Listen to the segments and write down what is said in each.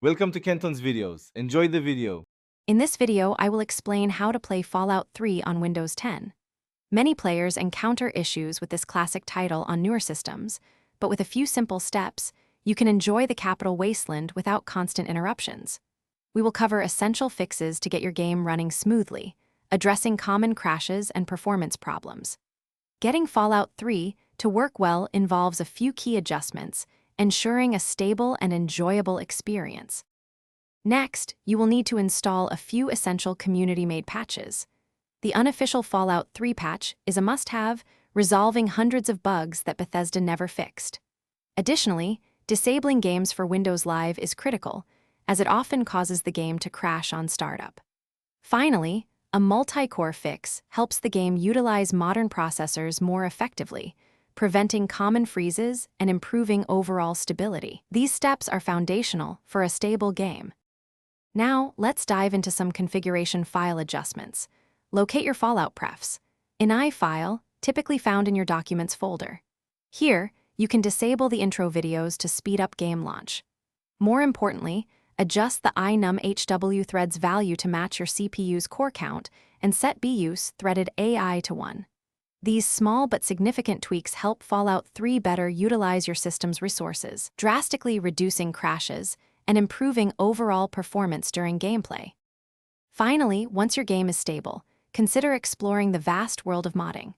Welcome to Kenton's videos. Enjoy the video. In this video, I will explain how to play Fallout 3 on Windows 10. Many players encounter issues with this classic title on newer systems, but with a few simple steps, you can enjoy the Capital Wasteland without constant interruptions. We will cover essential fixes to get your game running smoothly, addressing common crashes and performance problems. Getting Fallout 3 to work well involves a few key adjustments, ensuring a stable and enjoyable experience. Next, you will need to install a few essential community-made patches. The unofficial Fallout 3 patch is a must-have, resolving hundreds of bugs that Bethesda never fixed. Additionally, disabling games for Windows Live is critical, as it often causes the game to crash on startup. Finally, a multi-core fix helps the game utilize modern processors more effectively, preventing common freezes and improving overall stability. These steps are foundational for a stable game. Now, let's dive into some configuration file adjustments. Locate your Fallout prefs. Ini file, typically found in your Documents folder. Here, you can disable the intro videos to speed up game launch. More importantly, adjust the inum.hw threads value to match your CPU's core count and set BIOS threaded AI to 1. These small but significant tweaks help Fallout 3 better utilize your system's resources, drastically reducing crashes and improving overall performance during gameplay. Finally, once your game is stable, consider exploring the vast world of modding.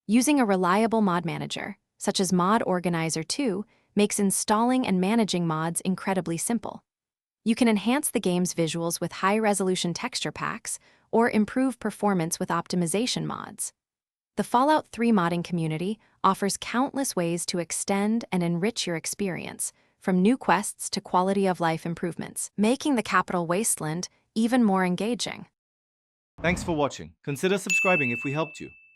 Using a reliable mod manager, such as Mod Organizer 2, makes installing and managing mods incredibly simple. You can enhance the game's visuals with high-resolution texture packs or improve performance with optimization mods. The Fallout 3 modding community offers countless ways to extend and enrich your experience, from new quests to quality-of-life improvements, making the Capital Wasteland even more engaging. Thanks for watching. Consider subscribing if we helped you.